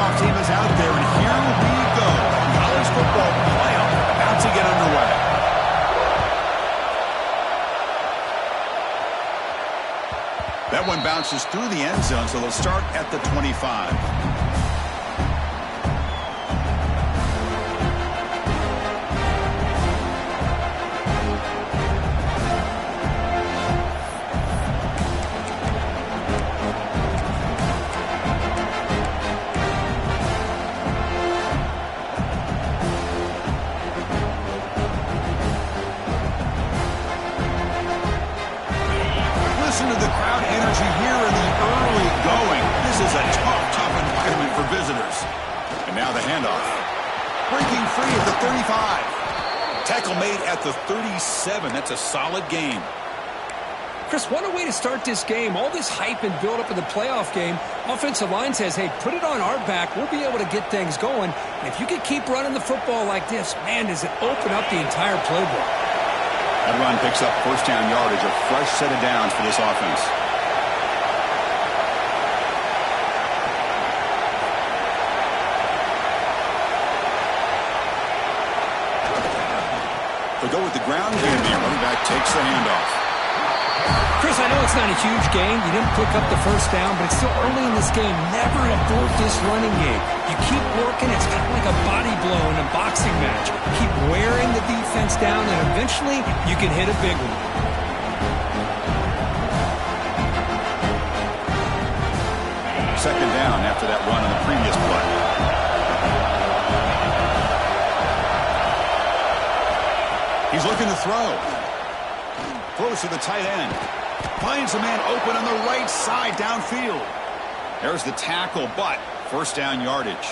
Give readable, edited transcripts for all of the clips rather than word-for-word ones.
kickoff team is out there, and here we go. College football playoff about to get underway. That one bounces through the end zone, so they'll start at the 25. Listen to the crowd energy here in the early going. This is a tough environment for visitors. And now the handoff. Breaking free at the 35. Tackle made at the 37. That's a solid game. Chris, what a way to start this game. All this hype and build up in the playoff game. Offensive line says, hey, put it on our back. We'll be able to get things going. And if you can keep running the football like this, man, does it open up the entire playbook. That run picks up first down yardage, a fresh set of downs for this offense. They'll go with the ground game here. Running back takes the handoff. Chris, I know it's not a huge game. You didn't pick up the first down, but it's still early in this game. Never abort this running game. You keep working. It's kind of like a body blow in a boxing match. Keep wearing the defense down, and eventually you can hit a big one. Second down after that run on the previous play. He's looking to throw. Throws to the tight end. Finds a man open on the right side downfield. There's the tackle, but first down yardage.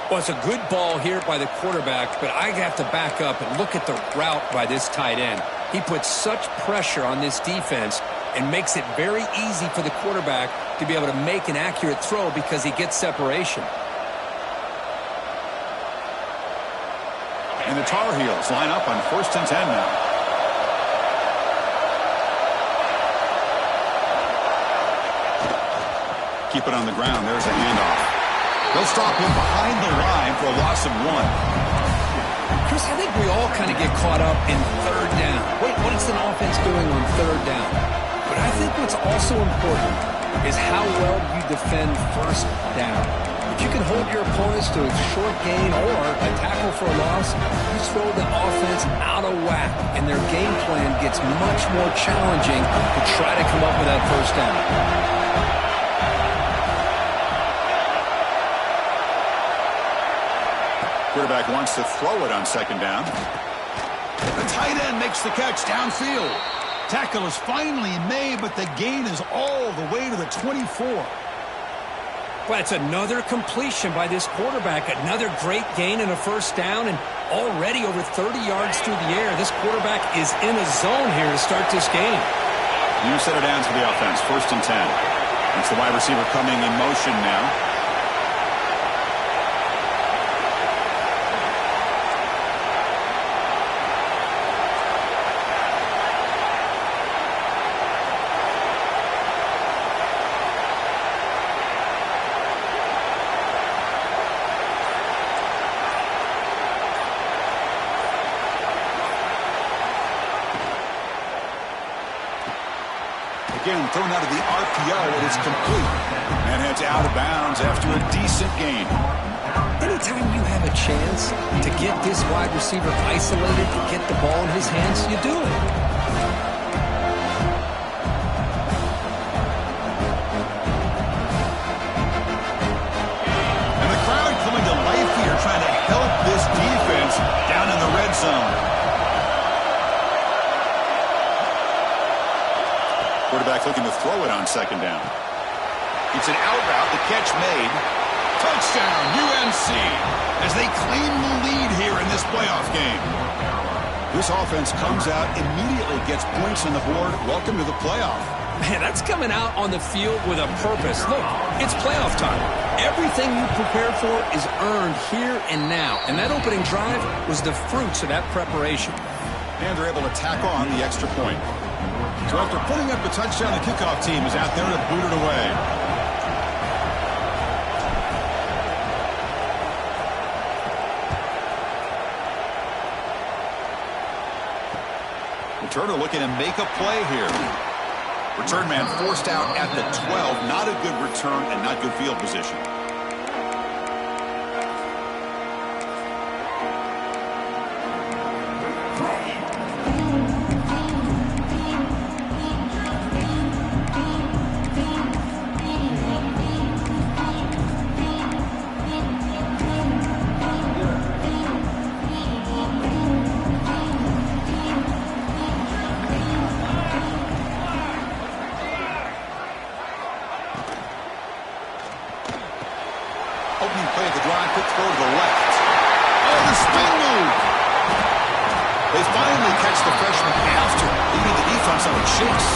Well, it's a good ball here by the quarterback, but I have to back up and look at the route by this tight end. He puts such pressure on this defense and makes it very easy for the quarterback to be able to make an accurate throw because he gets separation. And the Tar Heels line up on 1st and 10 now. Keep it on the ground. There's a handoff. They'll stop him behind the line for a loss of 1. Chris, I think we all kind of get caught up in third down. What is an offense doing on third down? But I think what's also important is how well you defend first down. If you can hold your opponents to a short gain or a tackle for a loss, you throw the offense out of whack, and their game plan gets much more challenging to try to come up with that first down. Quarterback wants to throw it on second down. The tight end makes the catch downfield. Tackle is finally made, but the gain is all the way to the 24. Well, that's another completion by this quarterback. Another great gain in a first down, and already over 30 yards through the air. This quarterback is in a zone here to start this game. New set of downs for the offense. 1st and 10. It's the wide receiver coming in motion now. Again, thrown out of the RPO, it is complete. And heads out of bounds after a decent gain. Anytime you have a chance to get this wide receiver isolated, to get the ball in his hands, you do it. And the crowd coming to life here, trying to help this defense down in the red zone. Quarterback looking to throw it on second down. It's an out route. The catch made. Touchdown, UNC, as they claim the lead here in this playoff game. This offense comes out, immediately gets points on the board. Welcome to the playoff. Man, that's coming out on the field with a purpose. Look, it's playoff time. Everything you prepared for is earned here and now. And that opening drive was the fruits of that preparation. And they're able to tack on the extra point. So after putting up a touchdown, the kickoff team is out there to boot it away. Returner looking to make a play here. Return man forced out at the 12. Not a good return and not good field position. Opening play of the drive, quick throw to the left. Oh, the spin move! They finally catch the freshman after leading the defense on a chase.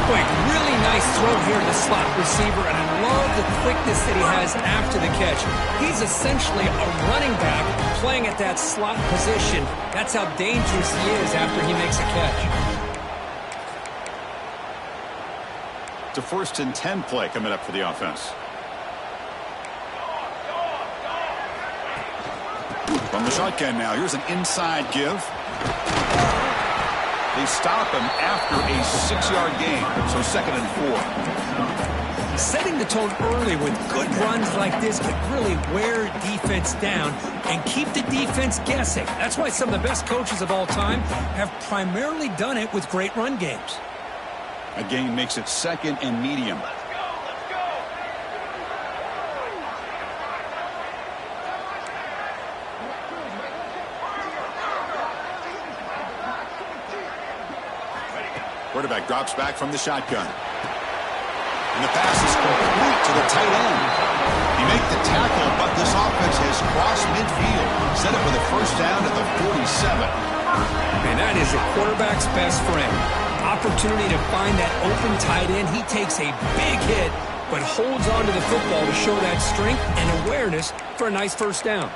Boy, really nice throw here to the slot receiver, and I love the quickness that he has after the catch. He's essentially a running back playing at that slot position. That's how dangerous he is after he makes a catch. It's a 1st and 10 play coming up for the offense. From the shotgun now, here's an inside give. They stop him after a 6-yard gain, so 2nd and 4. Setting the tone early with good runs like this could really wear defense down and keep the defense guessing. That's why some of the best coaches of all time have primarily done it with great run games. A gain makes it 2nd and medium. Quarterback drops back from the shotgun. And the pass is complete to the tight end. He made the tackle, but this offense has crossed midfield. Set up with a 1st down at the 47. And that is a quarterback's best friend. Opportunity to find that open tight end. He takes a big hit, but holds on to the football to show that strength and awareness for a nice 1st down.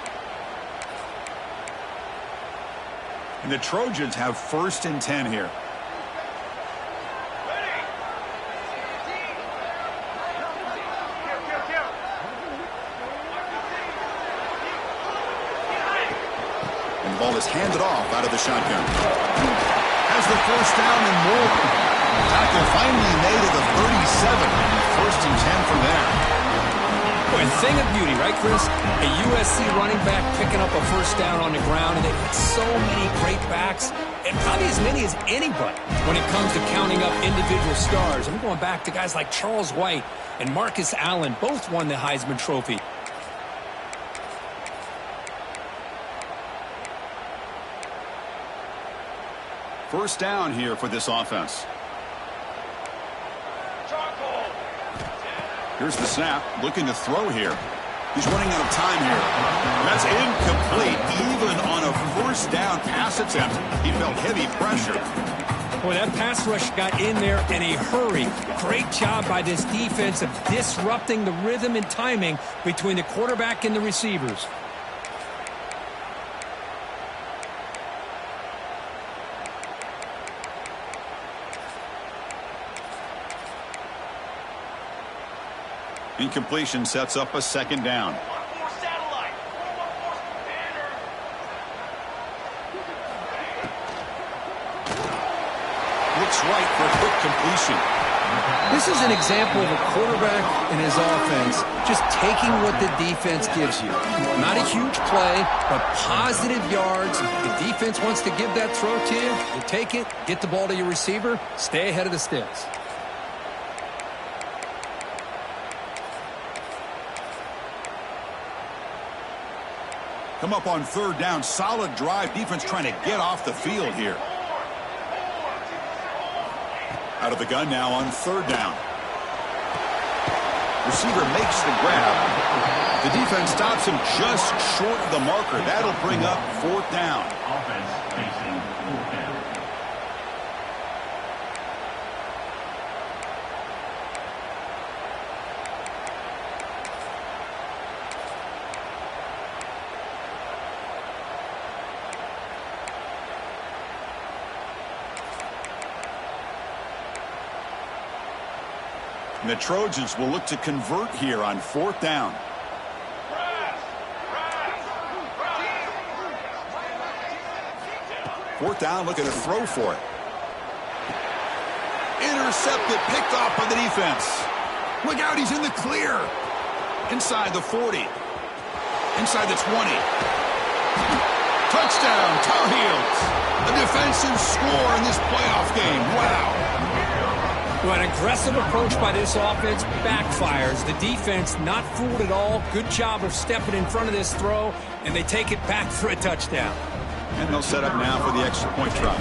And the Trojans have 1st and 10 here. Ball is handed off out of the shotgun. Has the 1st down and more. Tackle finally made at the 37. 1st and 10 from there. Boy, thing of beauty, right, Chris? A USC running back picking up a 1st down on the ground, and they've got so many great backs, and probably as many as anybody when it comes to counting up individual stars. I'm going back to guys like Charles White and Marcus Allen. Both won the Heisman Trophy. First down here for this offense. Here's the snap, looking to throw here. He's running out of time here. That's incomplete. Even on a 1st down pass attempt, he felt heavy pressure. Boy, that pass rush got in there in a hurry. Great job by this defense of disrupting the rhythm and timing between the quarterback and the receivers. Incompletion sets up a 2nd down. Looks right for a quick completion. This is an example of a quarterback and his offense just taking what the defense gives you. Not a huge play, but positive yards. The defense wants to give that throw to you. You take it, get the ball to your receiver, stay ahead of the sticks. Come up on 3rd down. Solid drive. Defense trying to get off the field here. Out of the gun now on 3rd down. Receiver makes the grab. The defense stops him just short of the marker. That'll bring up 4th down. Offense facing 4th down. And the Trojans will look to convert here on 4th down. Fourth down, looking to throw for it. intercepted, picked off by the defense. Look out, he's in the clear. Inside the 40. Inside the 20. Touchdown, Tar Heels. A defensive score in this playoff game. Wow. Well, an aggressive approach by this offense backfires. The defense not fooled at all. Good job of stepping in front of this throw, and they take it back for a touchdown. And they'll set up now for the extra point try.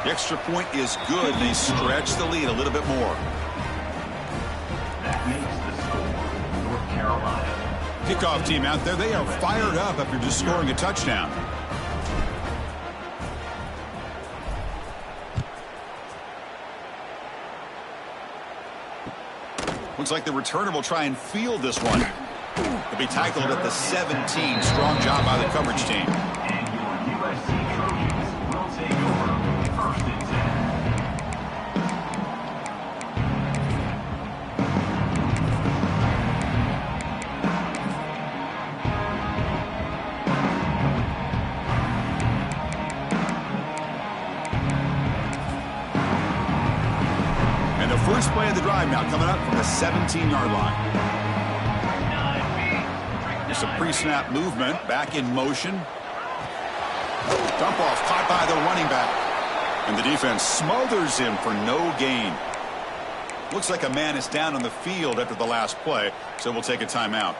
The extra point is good. They stretch the lead a little bit more. That makes the score North Carolina. Kickoff team out there. They are fired up after just scoring a touchdown. Looks like the returner will try and field this one. He'll be tackled at the 17. Strong job by the coverage team. And your USC Trojans will take over 1st and 10. First play of the drive now coming up from the 17-yard line. Just a pre-snap movement, back in motion. Dump off caught by the running back. And the defense smothers him for no gain. Looks like a man is down on the field after the last play, so we'll take a timeout.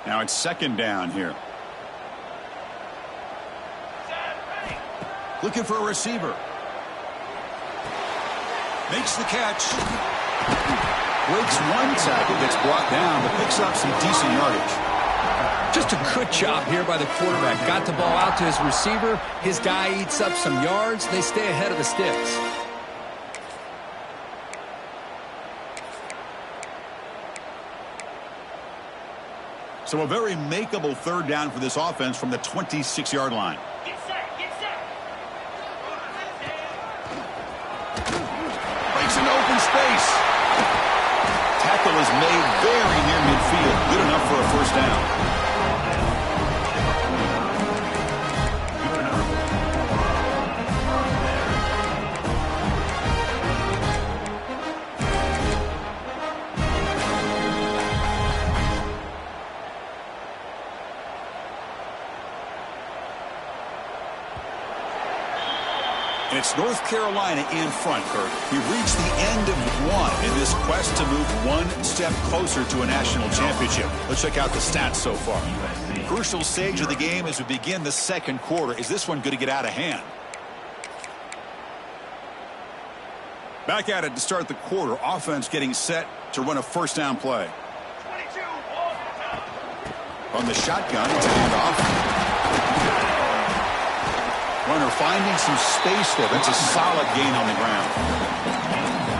Now it's second down here. Looking for a receiver. Makes the catch. Breaks one tackle, gets brought down, but picks up some decent yardage. Just a good job here by the quarterback. Got the ball out to his receiver. His guy eats up some yards. They stay ahead of the sticks. So a very makeable third down for this offense from the 26-yard line. Get set, get set. Breaks into open space. Tackle is made very near midfield. Good enough for a first down. And it's North Carolina in front, Kurt. We reached the end of one in this quest to move one step closer to a national championship. Let's check out the stats so far. Crucial stage of the game as we begin the second quarter. Is this one going to get out of hand? Back at it to start the quarter. Offense getting set to run a first down play. 22. From the shotgun, it's a handoff. Runner finding some space there. That's a solid gain on the ground.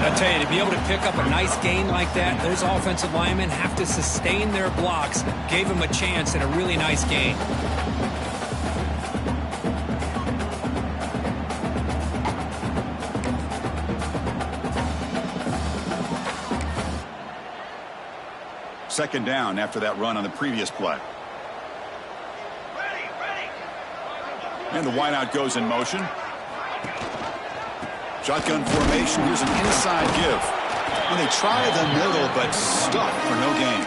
I tell you, to be able to pick up a nice gain like that, those offensive linemen have to sustain their blocks. Gave him a chance at a really nice gain. Second down after that run on the previous play. And the wideout goes in motion. Shotgun formation. Here's an inside give. And they try the middle, but stuck for no gain.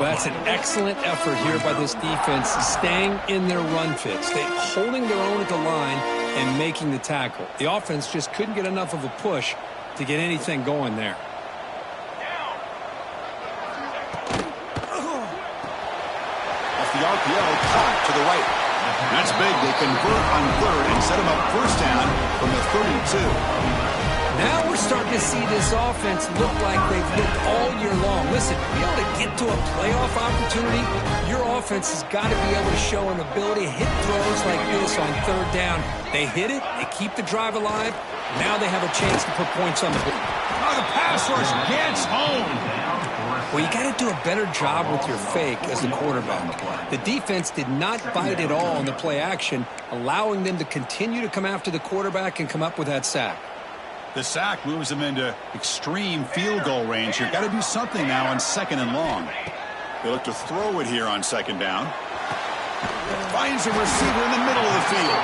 Well, that's an excellent effort here by this defense, staying in their run fits. They holding their own at the line and making the tackle. The offense just couldn't get enough of a push to get anything going there. Off the RPO, caught to the right. That's big. They convert on third and set him up first down from the 32. Now we're starting to see this offense look like they've looked all year long. Listen, to be able to get to a playoff opportunity, your offense has got to be able to show an ability to hit throws like this on third down. They hit it. They keep the drive alive. Now they have a chance to put points on the board. Oh, the pass rush gets home. Well, you got to do a better job with your fake as the quarterback. The defense did not bite at all on the play action, allowing them to continue to come after the quarterback and come up with that sack. The sack moves them into extreme field goal range here. Got to do something now on 2nd and long. They look to throw it here on 2nd down. Finds a receiver in the middle of the field.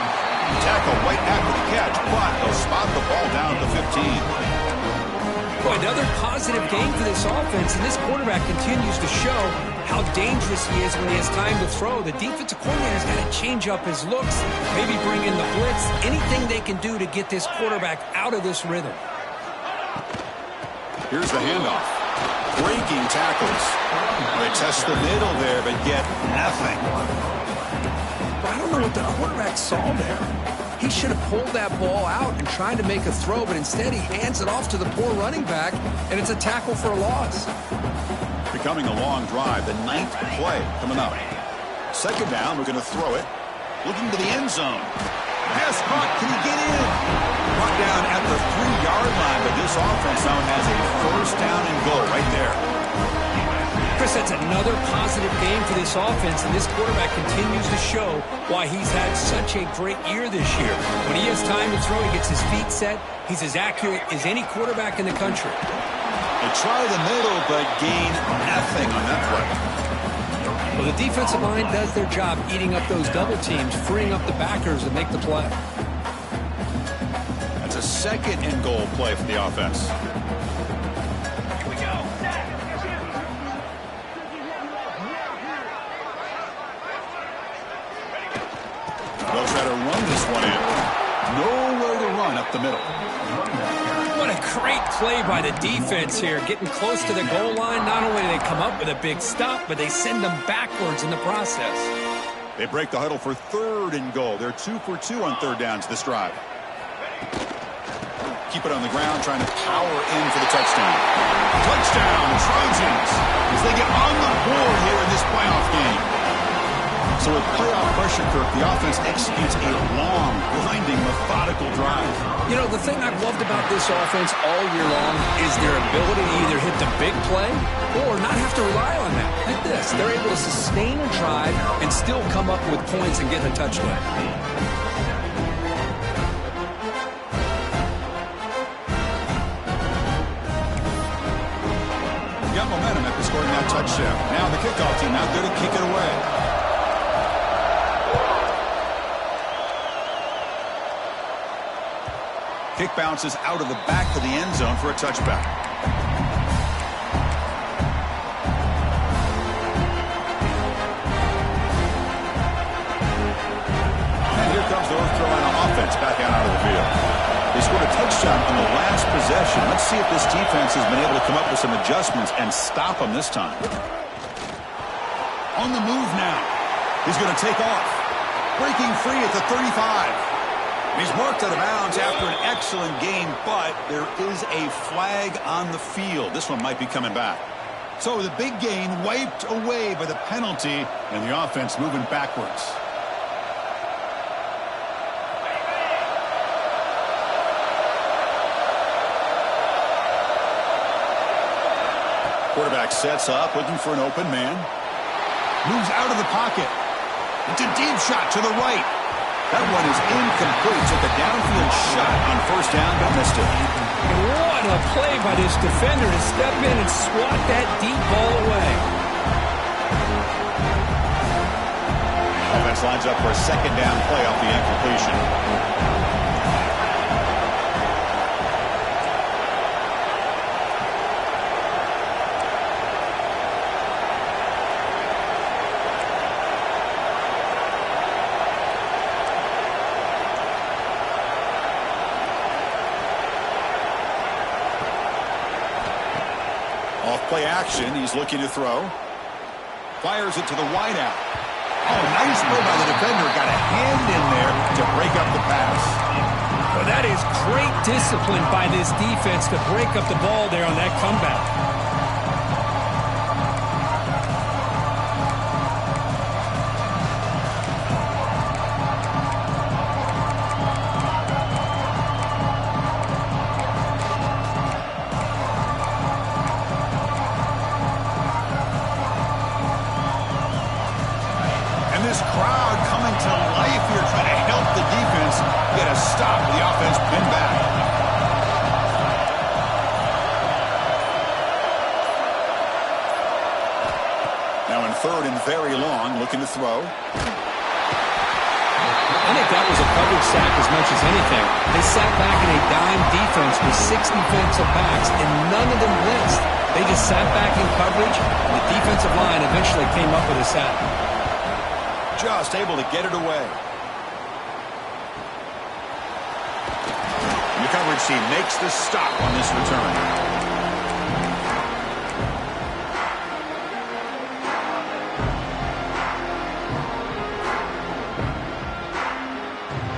Tackle right after the catch, but they'll spot the ball down at the 15. Boy, another positive game for this offense, and this quarterback continues to show how dangerous he is when he has time to throw. The defensive coordinator's got to change up his looks, maybe bring in the blitz, anything they can do to get this quarterback out of this rhythm. Here's the handoff. Breaking tackles. They test the middle there, but get nothing. I don't know what the quarterback saw there. He should have pulled that ball out and tried to make a throw, but instead he hands it off to the poor running back, and it's a tackle for a loss. Becoming a long drive, the 9th play coming up. 2nd down, we're going to throw it. Looking to the end zone. Pass caught, can he get in? Brought down at the 3-yard line, but this offense now has a 1st down and goal right there. Chris, that's another positive game for this offense, and this quarterback continues to show why he's had such a great year this year. When he has time to throw, he gets his feet set. He's as accurate as any quarterback in the country. They try the middle, but gain nothing on that play. Well, the defensive line does their job eating up those double teams, freeing up the backers to make the play. That's a 2nd and goal play for the offense. They'll try to run this one in. Nowhere to run up the middle. What a great play by the defense here. Getting close to the goal line, not only do they come up with a big stop, but they send them backwards in the process. They break the huddle for 3rd and goal. They're 2 for 2 on 3rd downs this drive. Keep it on the ground, trying to power in for the touchdown. Touchdown, Trojans, as they get on the board here in this playoff game. So with playoff pressure, Kirk, the offense executes a long, grinding, methodical drive. You know, the thing I've loved about this offense all year long is their ability to either hit the big play or not have to rely on that. Like this, they're able to sustain a drive and still come up with points and get a touchdown. Got momentum after scoring that touchdown. Now the kickoff team out there to kick it away. Kick bounces out of the back of the end zone for a touchback. And here comes the North Carolina offense back out onto the field. They scored a touchdown on the last possession. Let's see if this defense has been able to come up with some adjustments and stop them this time. On the move now. He's going to take off. Breaking free at the 35. He's marked out of bounds after an excellent game, but there is a flag on the field. This one might be coming back. So the big gain wiped away by the penalty, and the offense moving backwards. Quarterback sets up, looking for an open man. Moves out of the pocket. It's a deep shot to the right. That one is incomplete. Took a downfield shot on 1st down, but missed it. What a play by this defender to step in and swat that deep ball away. Offense lines up for a 2nd down play off the incompletion. Off-play action, he's looking to throw. Fires it to the wideout. Oh, nice play by the defender. Got a hand in there to break up the pass. Well, that is great discipline by this defense to break up the ball there on that comeback. looking to throw. I think that was a coverage sack as much as anything. They sat back in a dime defense with 6 defensive backs, and none of them blitzed. They just sat back in coverage, and the defensive line eventually came up with a sack. Just able to get it away. And the coverage team makes the stop on this return.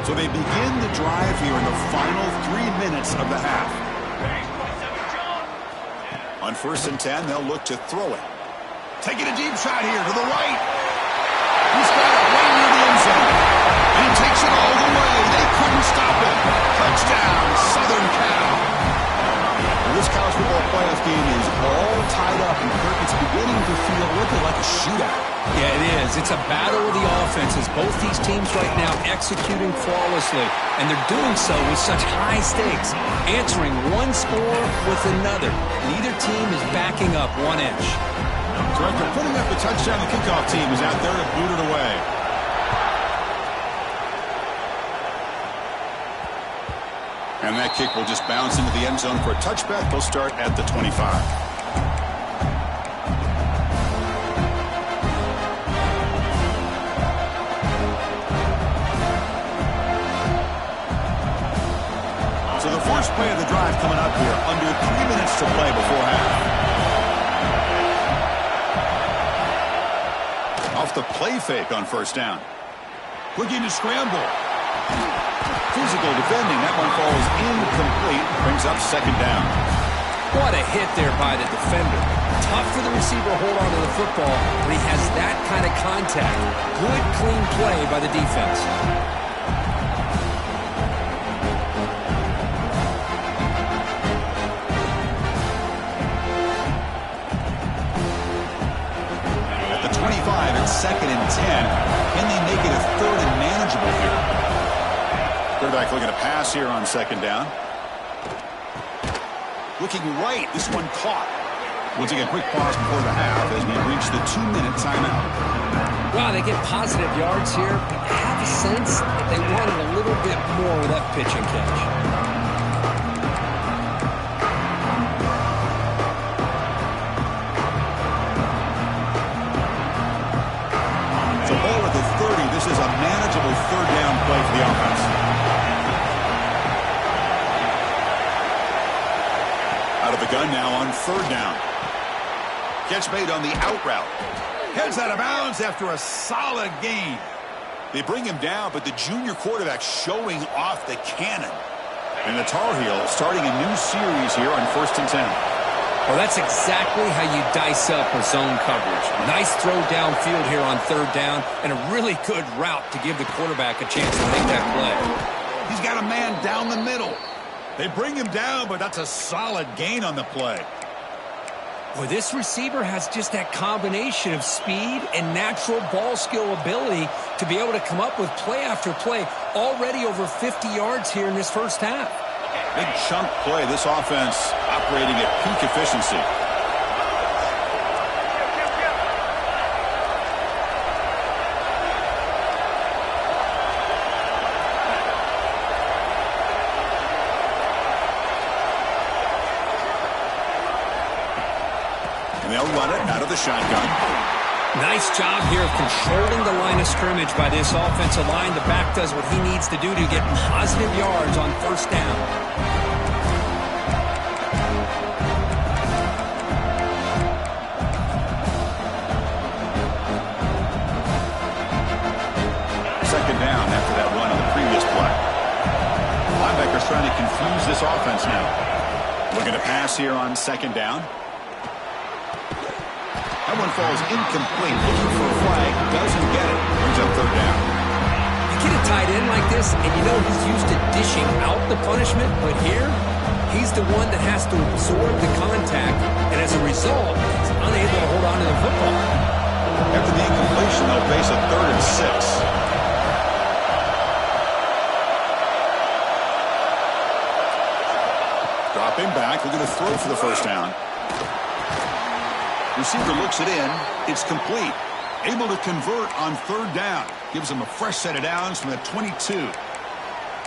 So they begin the drive here in the final 3 minutes of the half. On 1st and 10, they'll look to throw it. Taking a deep shot here to the right. He's got it right near the end zone. And he takes it all the way. They couldn't stop him. Touchdown, Southern Cal. Well, this college football playoff game is all tied up, and Kirk, it's beginning to feel a little bit like a shootout. Yeah, it is. It's a battle of the offenses. Both these teams right now executing flawlessly, and they're doing so with such high stakes, answering one score with another. Neither team is backing up 1 inch. So after putting up the touchdown, the kickoff team is out there to boot it away. And that kick will just bounce into the end zone for a touchback. They'll start at the 25. So the first play of the drive coming up here, under 3 minutes to play before half. Off the play fake on 1st down. Looking to scramble. Physical defending. That one falls incomplete. Brings up 2nd down. What a hit there by the defender. Tough for the receiver to hold on to the football when he has that kind of contact. Good, clean play by the defense. At the 25, it's 2nd and 10. Can they make it a 3rd and manageable here? Quarterback looking to pass here on 2nd down. Looking right. This one caught. We'll take a quick pause before the half as we reach the 2-minute timeout. Wow, they get positive yards here, but I have a sense that they wanted a little bit more with that pitch and catch. So ball at the 30. This is a manageable 3rd down play for the offense. Out of the gun now on 3rd down. Catch made on the out route. Heads out of bounds after a solid gain. They bring him down, but the junior quarterback showing off the cannon. And the Tar Heels starting a new series here on 1st and 10. Well, that's exactly how you dice up a zone coverage. Nice throw downfield here on 3rd down, and a really good route to give the quarterback a chance to make that play. He's got a man down the middle. They bring him down, but that's a solid gain on the play. Boy, this receiver has just that combination of speed and natural ball skill ability to be able to come up with play after play, already over 50 yards here in this 1st half. Big chunk play. This offense operating at peak efficiency. They'll run it out of the shotgun. Nice job here of controlling the line of scrimmage by this offensive line. The back does what he needs to do to get positive yards on 1st down. Second down after that run on the previous play. Linebacker's trying to confuse this offense now. Looking to pass here on 2nd down. That one falls incomplete. Looking for a flag. Doesn't get it. Brings up 3rd down. You get a tight end like this, and you know he's used to dishing out the punishment, but here, he's the one that has to absorb the contact, and as a result, he's unable to hold on to the football. After the incompletion, they'll face a 3rd and 6. Dropping back. Looking to throw for the 1st down. Receiver looks it in. It's complete. Able to convert on third down. Gives them a fresh set of downs from the 22.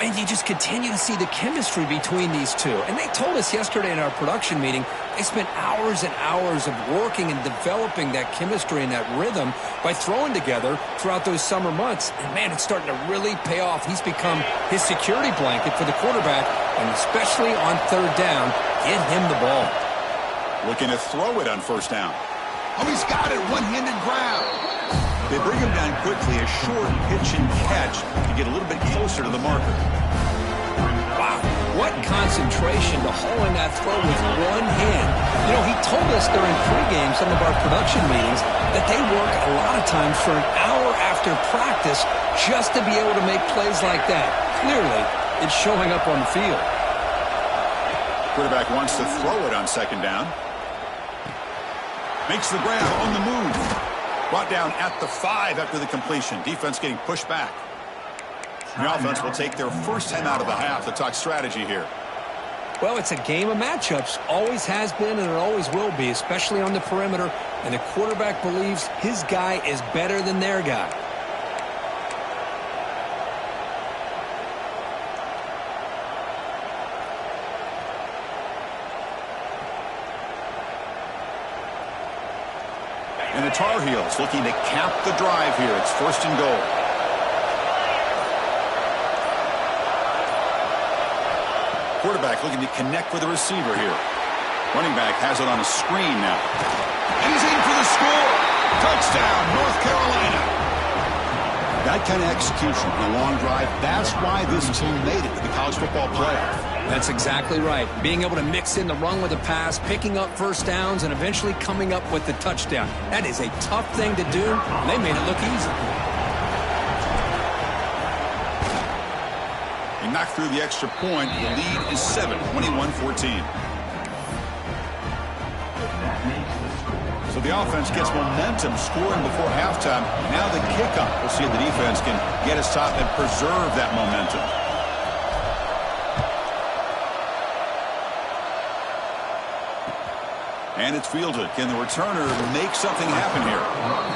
And you just continue to see the chemistry between these two. And they told us yesterday in our production meeting, they spent hours and hours of working and developing that chemistry and that rhythm by throwing together throughout those summer months. And, man, it's starting to really pay off. He's become his security blanket for the quarterback, and especially on third down, get him the ball. Looking to throw it on first down. Oh, he's got it. One-handed grab. They bring him down quickly, a short pitch and catch to get a little bit closer to the marker. Wow, what concentration to haul in that throw with one hand. You know, he told us during pregame, some of our production meetings, that they work a lot of times for an hour after practice just to be able to make plays like that. Clearly, it's showing up on the field. Quarterback wants to throw it on second down. Makes the grab on the move. Brought down at the 5 after the completion. Defense getting pushed back. The offense will take their first time out of the half to talk strategy here. Well, it's a game of matchups. Always has been and it always will be, especially on the perimeter. And the quarterback believes his guy is better than their guy. And the Tar Heels looking to cap the drive here. It's first and goal. Quarterback looking to connect with the receiver here. Running back has it on a screen now. And he's in for the score. Touchdown, North Carolina. That kind of execution in a long drive, that's why this team made it to the college football playoff. That's exactly right. Being able to mix in the run with the pass, picking up first downs, and eventually coming up with the touchdown. That is a tough thing to do, and they made it look easy. They knocked through the extra point. The lead is 7, 21-14. So the offense gets momentum scoring before halftime. Now the kickoff. We'll see if the defense can get us top and preserve that momentum. And it's fielded. Can the returner make something happen here?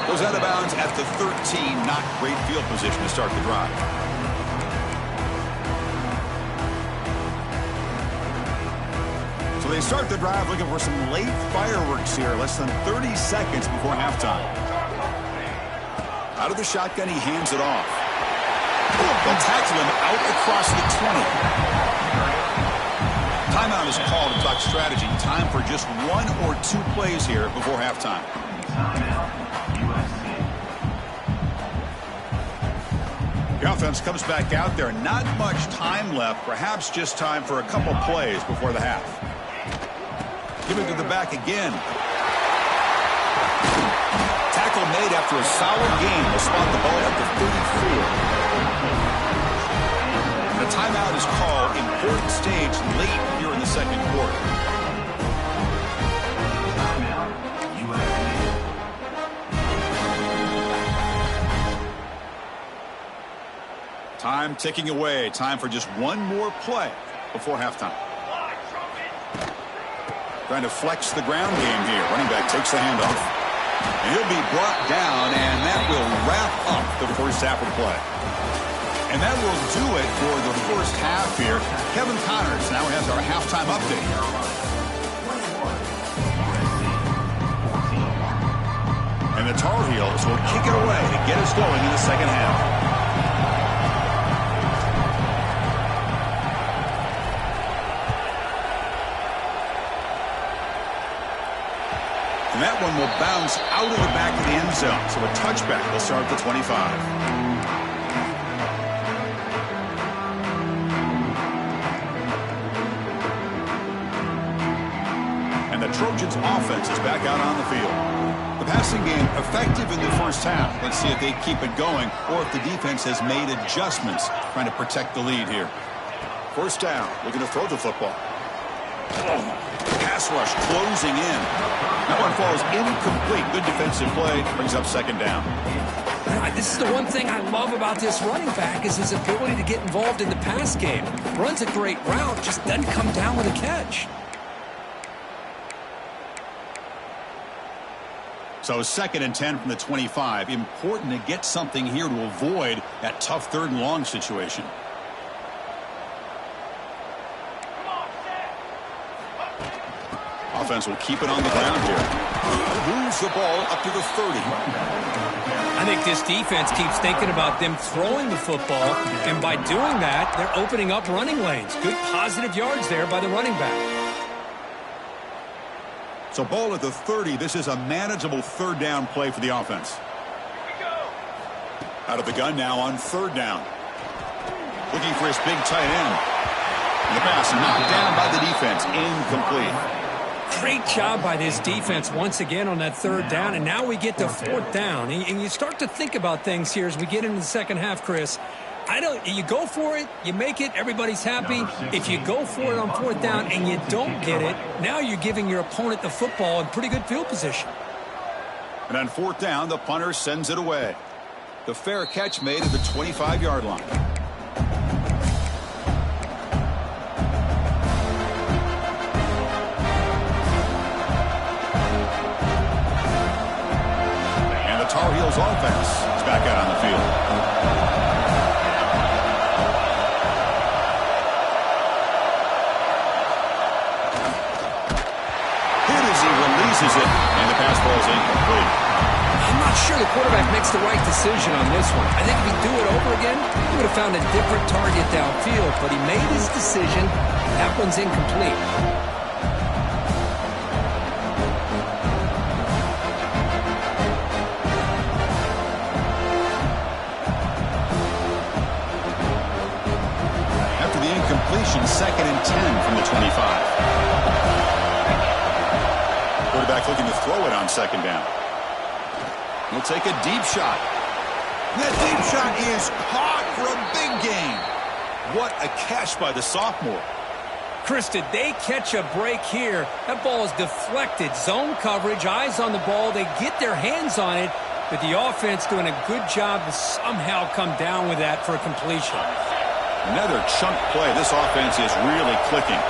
Goes out of bounds at the 13. Not great field position to start the drive. So they start the drive looking for some late fireworks here. Less than 30 seconds before halftime. Out of the shotgun, he hands it off. They'll tackle him out across the 20. Timeout is called to talk strategy. Time for just 1 or 2 plays here before halftime. The offense comes back out there. Not much time left. Perhaps just time for a couple plays before the half. Give it to the back again. Tackle made after a solid game. Will spot the ball at the 34. The timeout is called. Important stage late here in the second quarter. Time ticking away. Time for just one more play before halftime. Trying to flex the ground game here. Running back takes the handoff. And he'll be brought down, and that will wrap up the first half of play. And that will do it for the first half here. Kevin Connors now has our halftime update. And the Tar Heels will kick it away to get us going in the second half. And that one will bounce out of the back of the end zone. So a touchback will start at the 25. And the Trojans offense is back out on the field. The passing game effective in the first half. Let's see if they keep it going or if the defense has made adjustments trying to protect the lead here. First down, looking to throw the football. Pass rush closing in. That one falls incomplete. Good defensive play. Brings up second down. This is the one thing I love about this running back is his ability to get involved in the pass game. Runs a great route, just doesn't come down with a catch. So 2nd and 10 from the 25. Important to get something here to avoid that tough 3rd and long situation. Offense will keep it on the ground here. Moves the ball up to the 30. I think this defense keeps thinking about them throwing the football, and by doing that, they're opening up running lanes. Good positive yards there by the running back. So ball at the 30. This is a manageable 3rd down play for the offense. Out of the gun now on 3rd down. Looking for his big tight end. And the pass knocked down by the defense. Incomplete. Great job by this defense once again on that 3rd down, and now we get to 4th down. And you start to think about things here as we get into the second half, Chris. You go for it, you make it, everybody's happy. If you go for it on 4th down and you don't get it, now you're giving your opponent the football in pretty good field position. And on 4th down, the punter sends it away. The fair catch made at the 25-yard line. And the Tar Heels offense is back out on the field. It, and the pass ball is incomplete. I'm not sure the quarterback makes the right decision on this one. I think if he'd do it over again, he would have found a different target downfield, but he made his decision. That one's incomplete. After the incompletion, 2nd and 10 from the 25. Quarterback looking to throw it on 2nd down. He'll take a deep shot. That deep shot is caught for a big gain. What a catch by the sophomore. Chris, did they catch a break here? That ball is deflected. Zone coverage, eyes on the ball. They get their hands on it, but the offense doing a good job to somehow come down with that for a completion. Another chunk play. This offense is really clicking.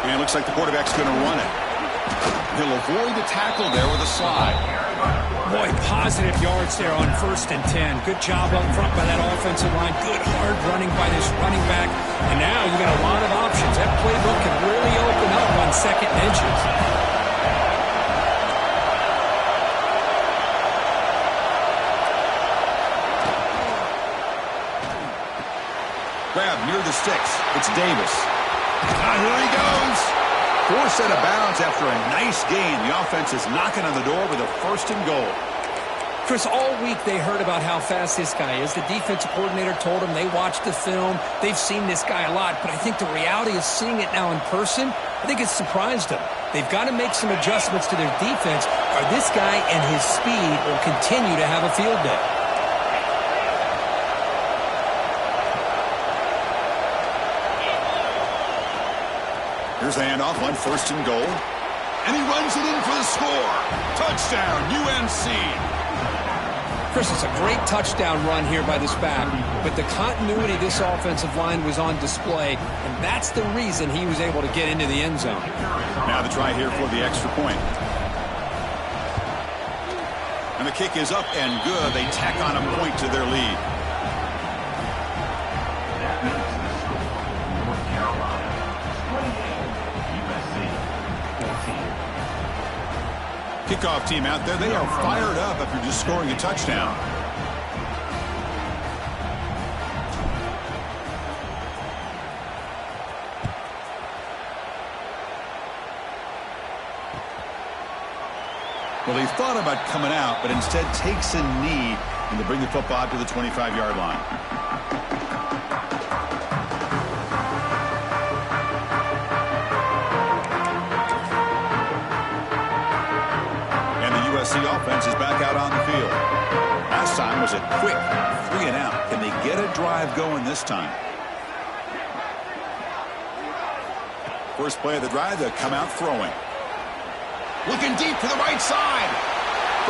And it looks like the quarterback's going to run it. He'll avoid the tackle there with a slide. Boy, positive yards there on 1st and 10. Good job up front by that offensive line. Good hard running by this running back. And now you got a lot of options. That playbook can really open up on 2nd and inches. Grab near the sticks. It's Davis. Here he goes. 4th set of bounds after a nice gain. The offense is knocking on the door with a 1st and goal. Chris, all week they heard about how fast this guy is. The defensive coordinator told them they watched the film. They've seen this guy a lot, but I think the reality of seeing it now in person, I think it's surprised them. They've got to make some adjustments to their defense, or this guy and his speed will continue to have a field day. Here's the handoff on 1st and goal. And he runs it in for the score. Touchdown, UNC. Chris, it's a great touchdown run here by this back, but the continuity of this offensive line was on display, and that's the reason he was able to get into the end zone. Now the try here for the extra point. And the kick is up and good. They tack on a point to their lead. Kickoff team out there, they are fired up after just scoring a touchdown. Well, he thought about coming out, but instead takes a knee and to bring the football to the 25-yard line. The offense is back out on the field. Last time was a quick 3 and out. Can they get a drive going this time? First play of the drive, they'll come out throwing. Looking deep to the right side.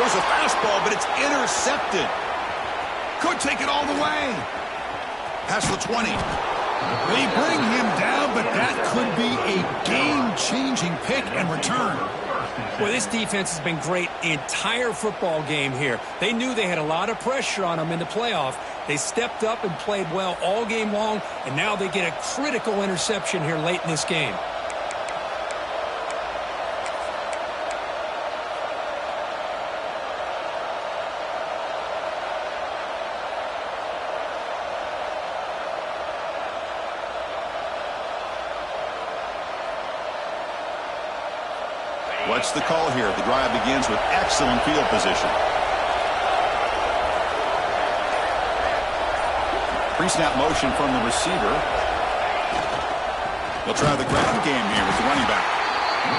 Throws a fastball, but it's intercepted. Could take it all the way. Past the 20. They bring him down, but that could be a game-changing pick and return. Well, this defense has been great the entire football game here. They knew they had a lot of pressure on them in the playoff. They stepped up and played well all game long, and now they get a critical interception here late in this game. What's the call here? The drive begins with excellent field position. Pre-snap motion from the receiver. They'll try the ground game here with the running back.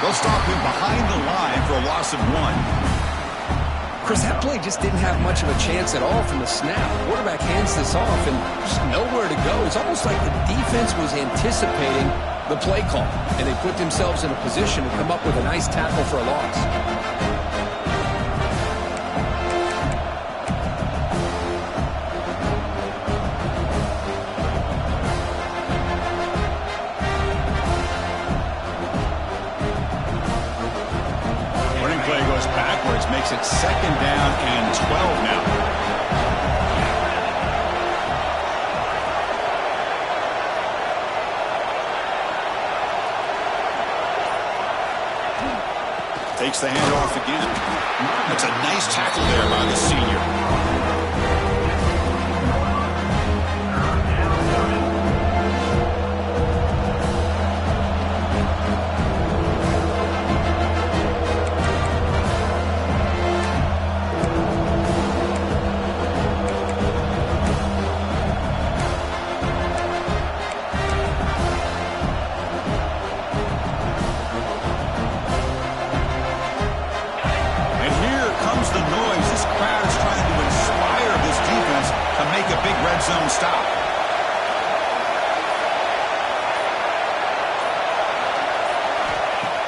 They'll stop him behind the line for a loss of 1. Chris, that play just didn't have much of a chance at all from the snap. The quarterback hands this off and just nowhere to go. It's almost like the defense was anticipating the play call, and they put themselves in a position to come up with a nice tackle for a loss. Running play goes backwards, makes it 2nd down and 12 now. Takes the handoff again. That's a nice tackle there by the senior. Zone stop.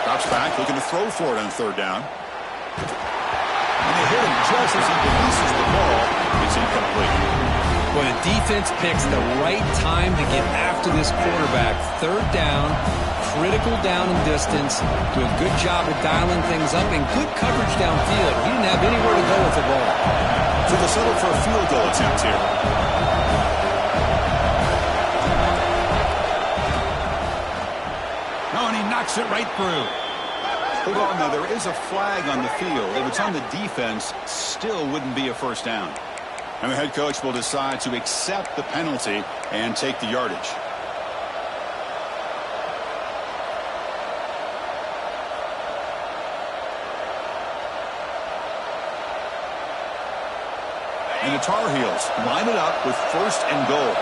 Drops back, looking to throw for it on 3rd down. And they hit him just as he releases the ball. It's incomplete. Well, the defense picks the right time to get after this quarterback. 3rd down, critical down and distance. Do a good job of dialing things up and good coverage downfield. He didn't have anywhere to go with the ball. So they'll settle for a field goal attempt here. Oh, and he knocks it right through. Hold on now, there is a flag on the field. If it's on the defense, still wouldn't be a 1st down. And the head coach will decide to accept the penalty and take the yardage. And the Tar Heels line it up with 1st and goal.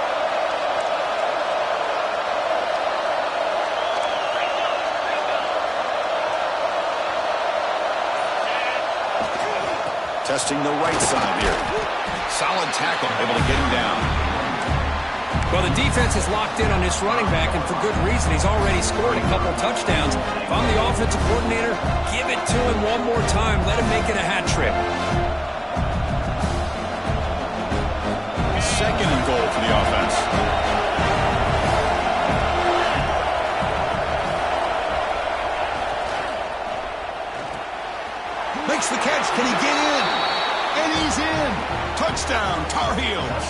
Testing the right side here. Solid tackle, able to get him down. Well, the defense is locked in on this running back, and for good reason. He's already scored a couple touchdowns. If I'm the offensive coordinator, give it to him one more time. Let him make it a hat trick. 2nd and goal for the offense. Makes the catch. Can he get in? And he's in. Touchdown, Tar Heels.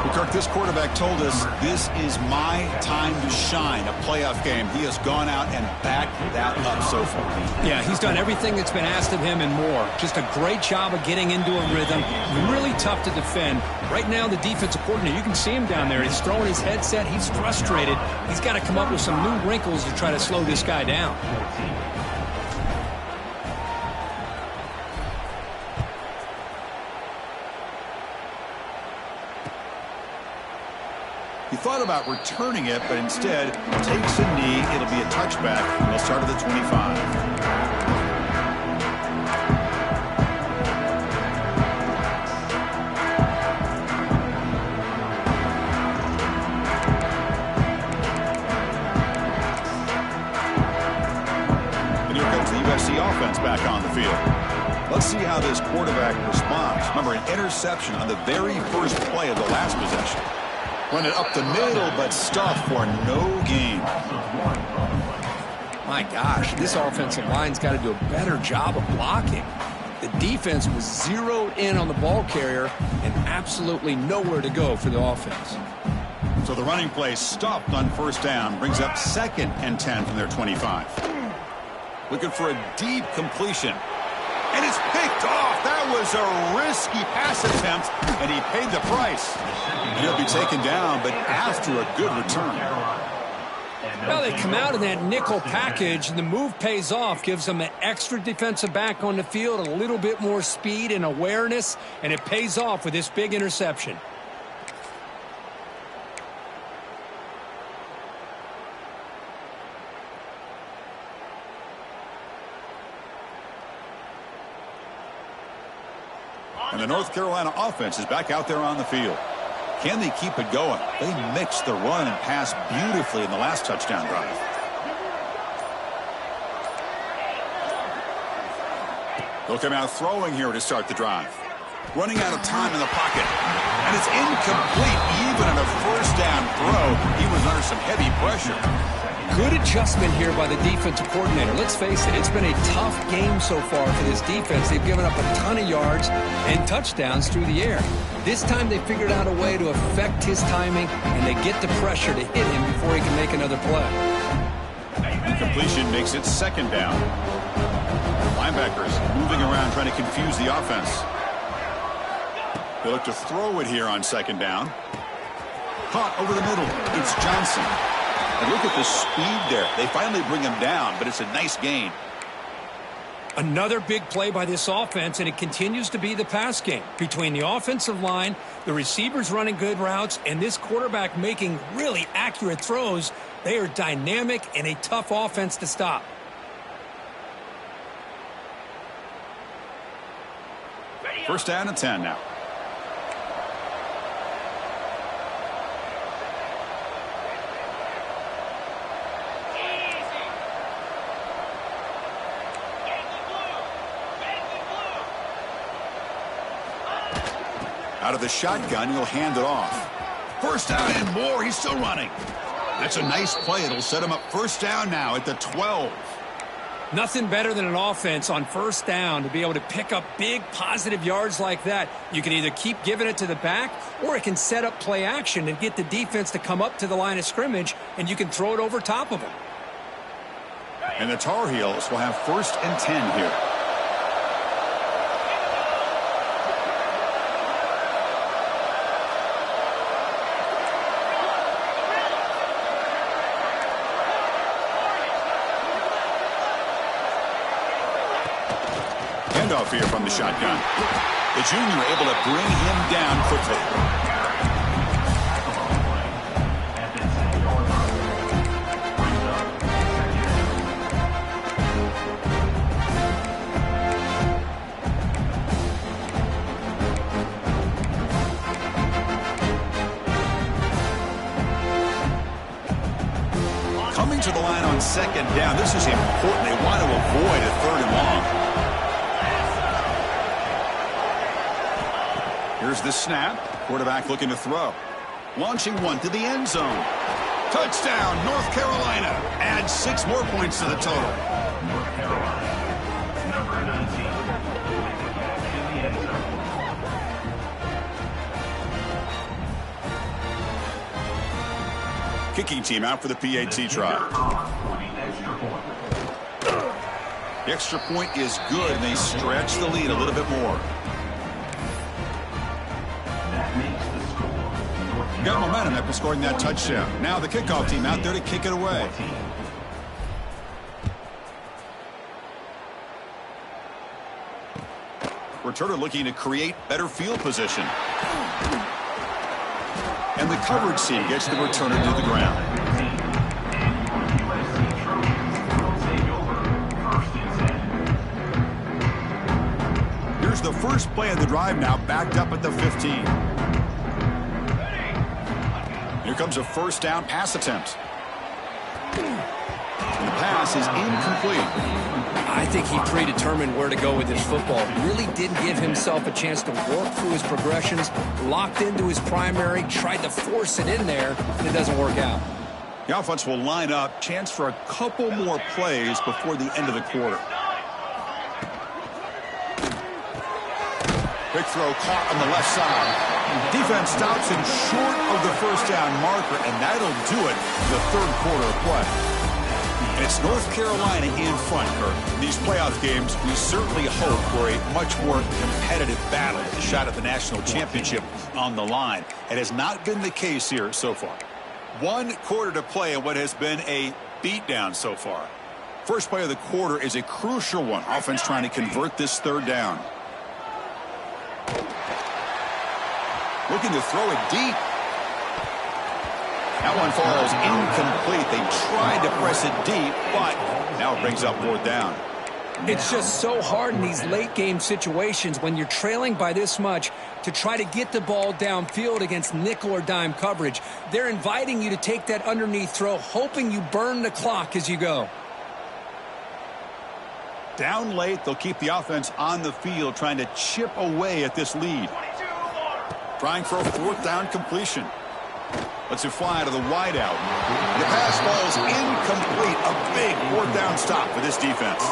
Well, Kirk, this quarterback told us this is my time to shine, a playoff game. He has gone out and backed that up so far. Yeah, he's done everything that's been asked of him and more. Just a great job of getting into a rhythm. Really tough to defend. Right now, the defensive coordinator, you can see him down there. He's throwing his headset. He's frustrated. He's got to come up with some new wrinkles to try to slow this guy down. He thought about returning it, but instead takes a knee. It'll be a touchback. They'll start at the 25. And here comes the USC offense back on the field. Let's see how this quarterback responds. Remember, an interception on the very first play of the last possession. Run it up the middle, but stuffed for no gain. My gosh, this offensive line's got to do a better job of blocking. The defense was zeroed in on the ball carrier and absolutely nowhere to go for the offense. So the running play stopped on first down, brings up 2nd and 10 from their 25. Looking for a deep completion. And it's picked off. That was a risky pass attempt, and he paid the price. And he'll be taken down, but after a good return. Well, they come out in that nickel package, and the move pays off, gives them an extra defensive back on the field, a little bit more speed and awareness, and it pays off with this big interception. And the North Carolina offense is back out there on the field. Can they keep it going? They mixed the run and pass beautifully in the last touchdown drive. They'll come out throwing here to start the drive. Running out of time in the pocket. And it's incomplete. Even on a first down throw, he was under some heavy pressure. Good adjustment here by the defensive coordinator. Let's face it, it's been a tough game so far for this defense. They've given up a ton of yards and touchdowns through the air. This time they figured out a way to affect his timing, and they get the pressure to hit him before he can make another play. Incompletion makes it 2nd down. Linebackers moving around trying to confuse the offense. They look to throw it here on 2nd down. Caught over the middle. It's Johnson. And look at the speed there. They finally bring him down, but it's a nice gain. Another big play by this offense, and it continues to be the pass game. Between the offensive line, the receivers running good routes, and this quarterback making really accurate throws, they are dynamic and a tough offense to stop. First down and 10 now. Out of the shotgun, he'll hand it off. First down and more. He's still running. That's a nice play. It'll set him up first down now at the 12. Nothing better than an offense on first down to be able to pick up big positive yards like that. You can either keep giving it to the back, or it can set up play action and get the defense to come up to the line of scrimmage, and you can throw it over top of them. And the Tar Heels will have 1st and 10 here. Handoff here from the shotgun. The junior able to bring him down quickly. Coming to the line on 2nd down. This is important. They want to avoid a 3rd and long. Here's the snap. Quarterback looking to throw. Launching one to the end zone. Touchdown, North Carolina. Adds 6 more points to the total. North Carolina, number 19, in the end zone. Kicking team out for the PAT try. The extra point is good, and they stretch the lead a little bit more. Got momentum after scoring that touchdown. Now the kickoff team out there to kick it away. Returner looking to create better field position. And the coverage team gets the returner to the ground. Here's the first play of the drive now, backed up at the 15. Here comes a first down pass attempt. And the pass is incomplete. I think he predetermined where to go with his football. Really didn't give himself a chance to work through his progressions, locked into his primary, tried to force it in there, and it doesn't work out. The offense will line up. Chance for a couple more plays before the end of the quarter. Big throw caught on the left side. Defense stops him short of the first down marker, and that'll do it in the third quarter of play. And it's North Carolina in front, Kirk. In these playoff games, we certainly hope for a much more competitive battle with a shot at the national championship on the line. It has not been the case here so far. 1 quarter to play in what has been a beatdown so far. First play of the quarter is a crucial one. Offense trying to convert this third down. Looking to throw it deep. That one falls incomplete. They tried to press it deep, but now it brings up fourth down. It's just so hard in these late game situations when you're trailing by this much to try to get the ball downfield against nickel or dime coverage. They're inviting you to take that underneath throw, hoping you burn the clock as you go. Down late, they'll keep the offense on the field trying to chip away at this lead. Trying for a fourth down completion. Lets it fly to the wideout. The pass falls incomplete. A big fourth down stop for this defense.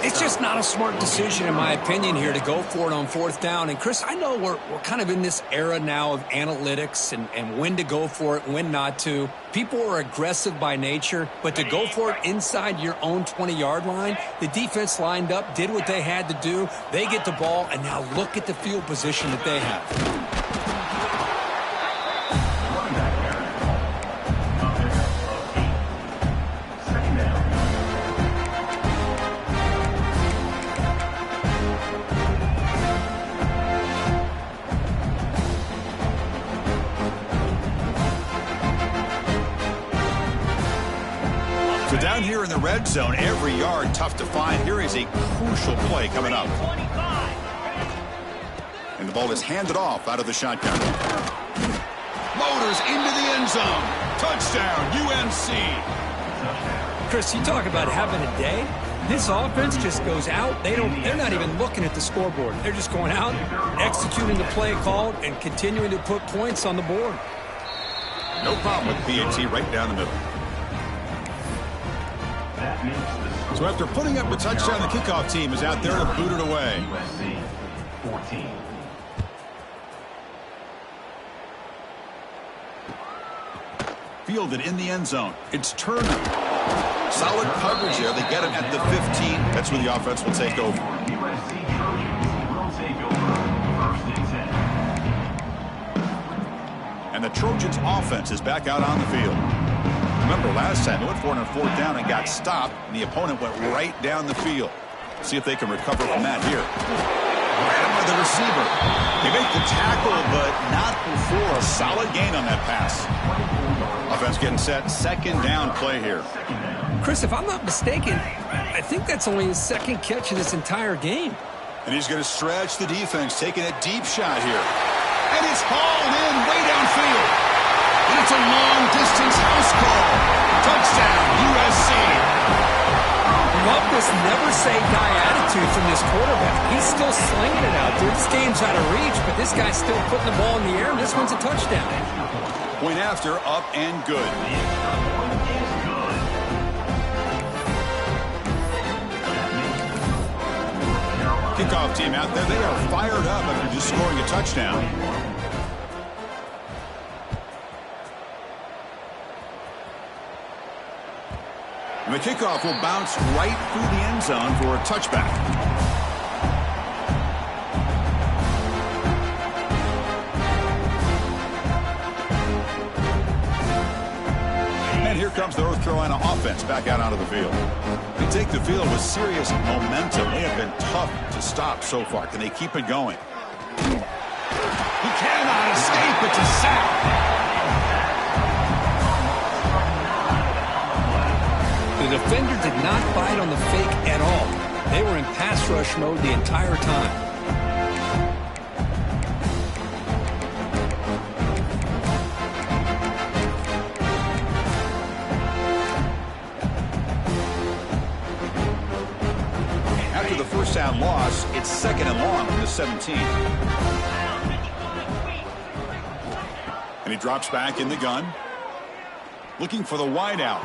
It's just not a smart decision, in my opinion, here to go for it on fourth down. And, Chris, I know we're kind of in this era now of analytics and when to go for it and when not to. People are aggressive by nature, but to go for it inside your own 20-yard line, the defense lined up, did what they had to do. They get the ball, and now look at the field position that they have. Down here in the red zone, every yard tough to find. Here is a crucial play coming up. And the ball is handed off out of the shotgun. Motors into the end zone. Touchdown, UNC. Chris, you talk about having a day. This offense just goes out. They're not even looking at the scoreboard. They're just going out, executing the play called, and continuing to put points on the board. No problem with PAT right down the middle. So after putting up a touchdown, the kickoff team is out there to boot it away. USC 14. Fielded in the end zone. It's Turner. Solid coverage there. They get him at the 15. That's where the offense will take over. USC Trojans will take over 1st and 10. And the Trojans offense is back out on the field. Remember last time they went for it on fourth down and got stopped, and the opponent went right down the field. See if they can recover from that here. Right by the receiver. They make the tackle, but not before a solid gain on that pass. Offense getting set. Second down play here. Chris, if I'm not mistaken, I think that's only his second catch of this entire game. And he's going to stretch the defense, taking a deep shot here. And it's hauled in way downfield. And it's a long-distance house call. Touchdown, USC. Love this never-say-die attitude from this quarterback. He's still slinging it out there. This game's out of reach, but this guy's still putting the ball in the air, and this one's a touchdown. Point after, up and good. Kickoff team out there. They are fired up after just scoring a touchdown. And the kickoff will bounce right through the end zone for a touchback. And here comes the North Carolina offense back out onto the field. They take the field with serious momentum. They have been tough to stop so far. Can they keep it going? He cannot escape. It's a sack. The defender did not bite on the fake at all. They were in pass rush mode the entire time. After the first down loss, it's second and long from the 17. And he drops back in the gun. Looking for the wide out.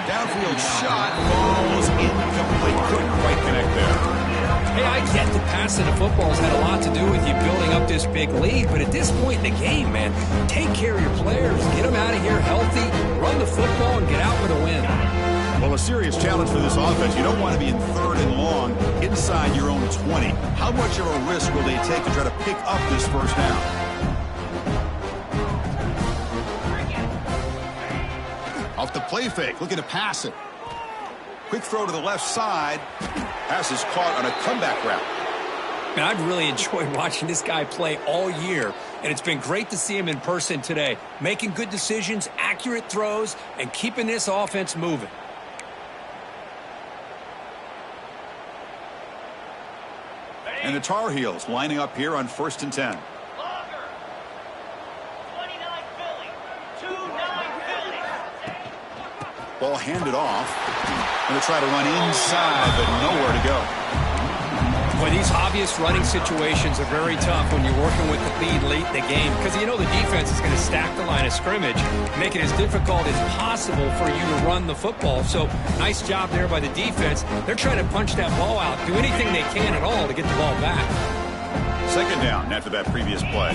Downfield shot falls incomplete. Couldn't quite connect there. Hey, I get the passing of football's had a lot to do with you building up this big lead, but at this point in the game, man, take care of your players. Get them out of here healthy, run the football, and get out with a win. Well, a serious challenge for this offense. You don't want to be in 3rd and long inside your own 20. How much of a risk will they take to try to pick up this first down? Off the play fake, looking to pass it. Quick throw to the left side. Pass is caught on a comeback route. Man, I've really enjoyed watching this guy play all year, and it's been great to see him in person today, making good decisions, accurate throws, and keeping this offense moving. And the Tar Heels lining up here on 1st and 10. Ball handed off. Going to try to run inside, but nowhere to go. Boy, these obvious running situations are very tough when you're working with the lead late in the game because you know the defense is going to stack the line of scrimmage, make it as difficult as possible for you to run the football. So nice job there by the defense. They're trying to punch that ball out, do anything they can at all to get the ball back. 2nd down after that previous play.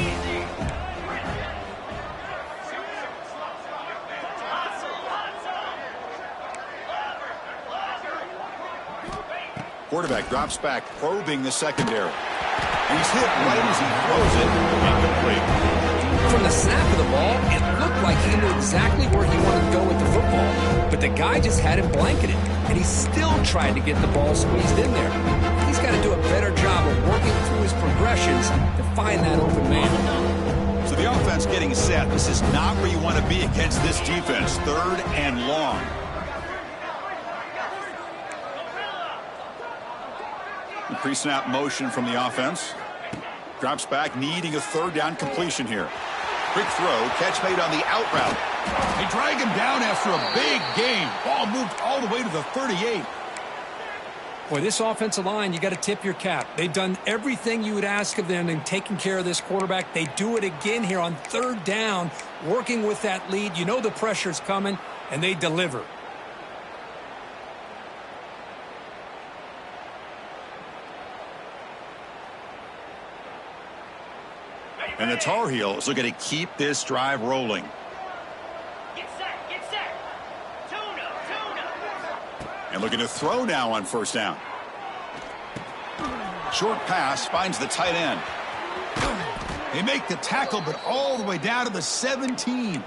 Quarterback drops back, probing the secondary. And he's hit right as he throws it. Incomplete. From the snap of the ball, it looked like he knew exactly where he wanted to go with the football. But the guy just had him blanketed, and he still tried to get the ball squeezed in there. He's got to do a better job of working through his progressions to find that open man. So the offense getting set. This is not where you want to be against this defense. 3rd and long. Pre-snap motion from the offense. Drops back, needing a 3rd down completion here. Quick throw, catch made on the out route. They drag him down after a big gain. Ball moved all the way to the 38. Boy, this offensive line, you got to tip your cap. They've done everything you would ask of them in taking care of this quarterback. They do it again here on 3rd down, working with that lead. You know the pressure's coming, and they deliver. And the Tar Heels looking to keep this drive rolling. Get set. Tuna. And looking to throw now on 1st down. Short pass finds the tight end. They make the tackle, but all the way down to the 17.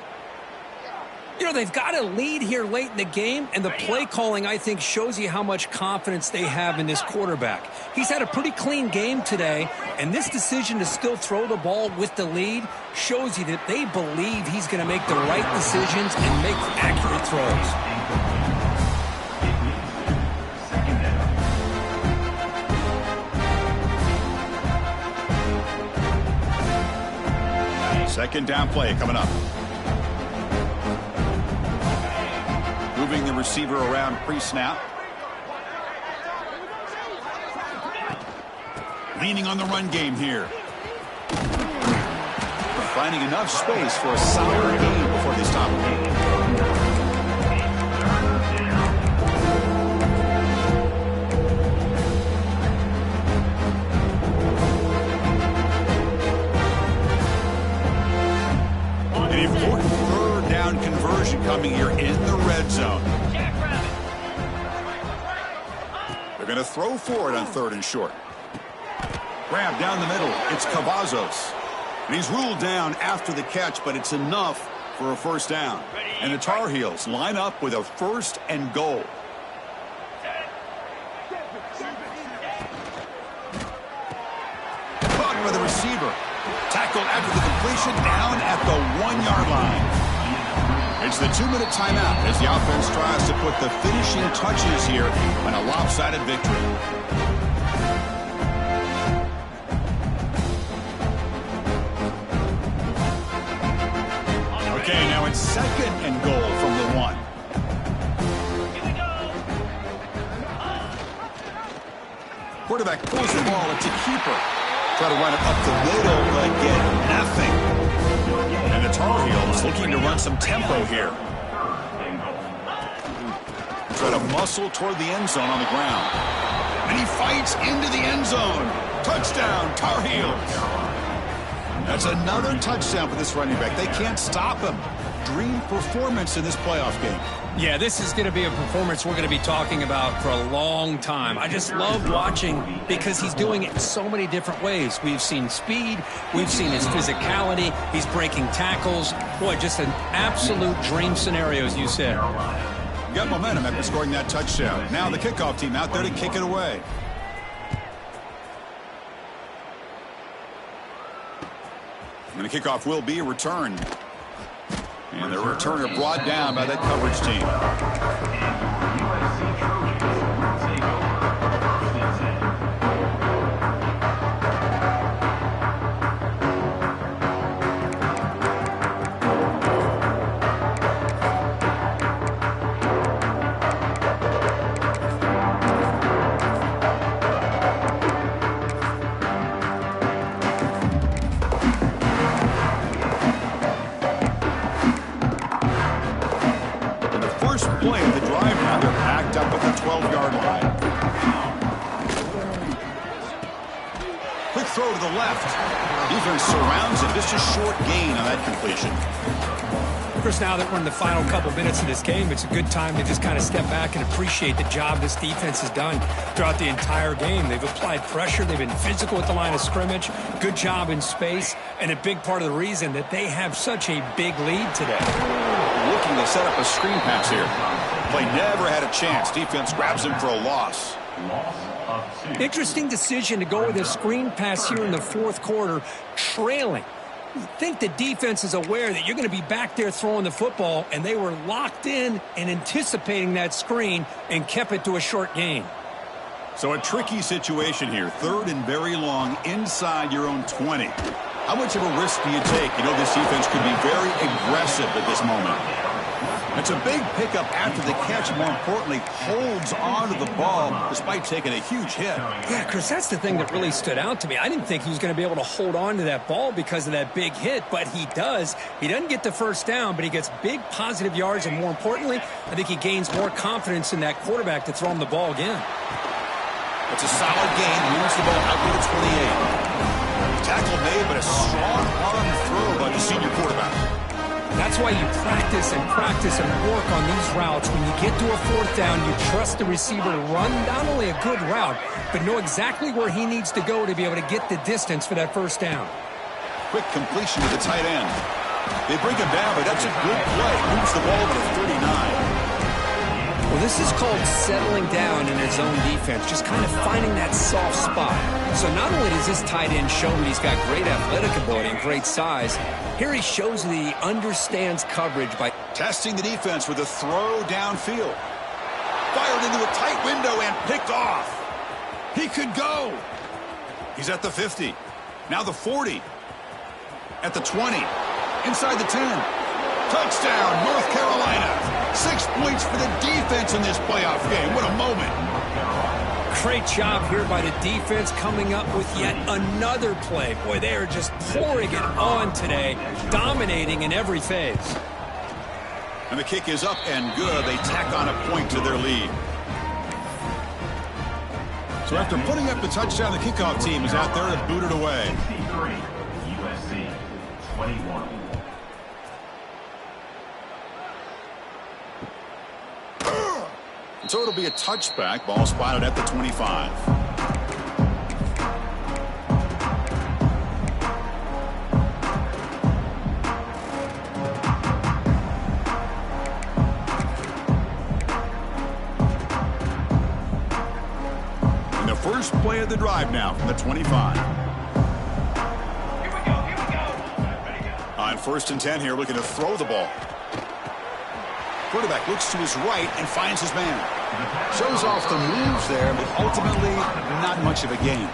You know, they've got a lead here late in the game, and the play calling, I think, shows you how much confidence they have in this quarterback. He's had a pretty clean game today, and this decision to still throw the ball with the lead shows you that they believe he's going to make the right decisions and make accurate throws. Second down play coming up. Moving the receiver around pre-snap. Leaning on the run game here. Finding enough space for a solid gain before they stop him. An important 3rd down conversion coming here in the red zone. They're going to throw for it on 3rd and short. Grab down the middle. It's Cavazos. And he's ruled down after the catch, but it's enough for a 1st down. And the Tar Heels line up with a 1st and goal. Caught by the receiver. Tackled after the completion, down at the 1-yard line. It's the 2-minute timeout as the offense tries to put the finishing touches here on a lopsided victory. Okay, now it's 2nd and goal from the 1. Quarterback pulls the ball. It's a keeper. Try to run it up the middle, but get nothing. And the Tar Heels looking to run some tempo here. try to muscle toward the end zone on the ground. And he fights into the end zone. Touchdown, Tar Heels. That's another touchdown for this running back. They can't stop him. Dream performance in this playoff game. Yeah, this is going to be a performance we're going to be talking about for a long time. I just love watching because he's doing it in so many different ways. We've seen speed. We've seen his physicality. He's breaking tackles. Boy, just an absolute dream scenario, as you said. Got momentum after scoring that touchdown. Now the kickoff team out there to kick it away. And the kickoff will be returned. And the returner brought down by that coverage team. USC Trojans will take over 1st and 10. Play of the drive now. They're backed up at the 12-yard line. Quick throw to the left. Defense surrounds it. Just a short gain on that completion. Chris, now that we're in the final couple minutes of this game, it's a good time to just kind of step back and appreciate the job this defense has done throughout the entire game. They've applied pressure. They've been physical at the line of scrimmage. Good job in space. And a big part of the reason that they have such a big lead today. Looking to set up a screen pass here. Play never had a chance. Defense grabs him for a loss. Loss of 2. Interesting decision to go with a screen pass here in the fourth quarter, trailing. You think the defense is aware that you're going to be back there throwing the football, and they were locked in and anticipating that screen and kept it to a short gain. So a tricky situation here. 3rd and very long inside your own 20. How much of a risk do you take? You know, this defense could be very aggressive at this moment. It's a big pickup after the catch. More importantly, holds on to the ball despite taking a huge hit. Yeah, Chris, that's the thing that really stood out to me. I didn't think he was going to be able to hold on to that ball because of that big hit, but he does. He doesn't get the first down, but he gets big positive yards, and more importantly, I think he gains more confidence in that quarterback to throw him the ball again. It's a solid gain. Moves the ball out to the 28. Tackle made, but a strong arm throw by the senior quarterback. That's why you practice and work on these routes. When you get to a 4th down, you trust the receiver to run not only a good route, but know exactly where he needs to go to be able to get the distance for that first down. Quick completion to the tight end. They bring him down, but that's a good play. Moves the ball to the 39. Well, this is called settling down in his own defense, just kind of finding that soft spot. So not only does this tight end show that he's got great athletic ability and great size, here he shows that he understands coverage by testing the defense with a throw downfield. Fired into a tight window and picked off. He could go. He's at the 50. Now the 40. At the 20. Inside the 10. Touchdown, North Carolina. 6 points for the defense in this playoff game. What a moment. Great job here by the defense coming up with yet another play. Boy, they are just pouring it on today, dominating in every phase. And the kick is up and good. They tack on a point to their lead. So after putting up the touchdown, the kickoff team is out there to boot it away. 63, USC 21. So it'll be a touchback. Ball spotted at the 25. And the first play of the drive now from the 25. Here we go. Ready to go. On 1st and 10 here, looking to throw the ball. Quarterback looks to his right and finds his man. Shows off the moves there, but ultimately not much of a gain.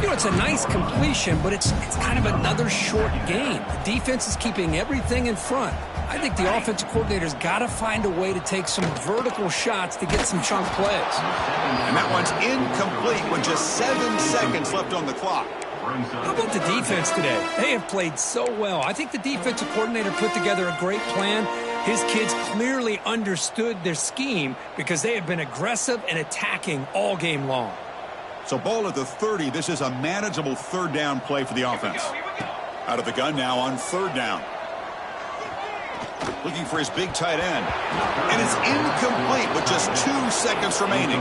You know, it's a nice completion, but it's kind of another short gain. The defense is keeping everything in front. I think the offensive coordinator's got to find a way to take some vertical shots to get some chunk plays. And that one's incomplete with just 7 seconds left on the clock. brings up... How about the defense today? They have played so well. I think the defensive coordinator put together a great plan. His kids clearly understood their scheme because they have been aggressive and attacking all game long. So ball at the 30. This is a manageable third down play for the offense. Out of the gun now on third down. Looking for his big tight end. And it's incomplete with just 2 seconds remaining.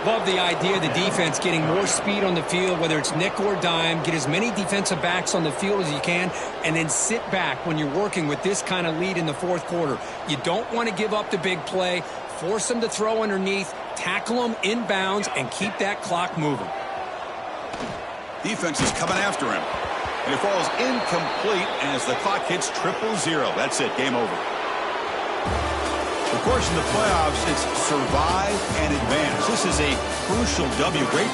Love the idea of the defense getting more speed on the field, whether it's nickel or dime. Get as many defensive backs on the field as you can, and then sit back when you're working with this kind of lead in the fourth quarter. You don't want to give up the big play. Force them to throw underneath, tackle them inbounds, and keep that clock moving. Defense is coming after him. And it falls incomplete as the clock hits 0-0. That's it. Game over. Of course, in the playoffs, it's survive and advance. This is a crucial W. Great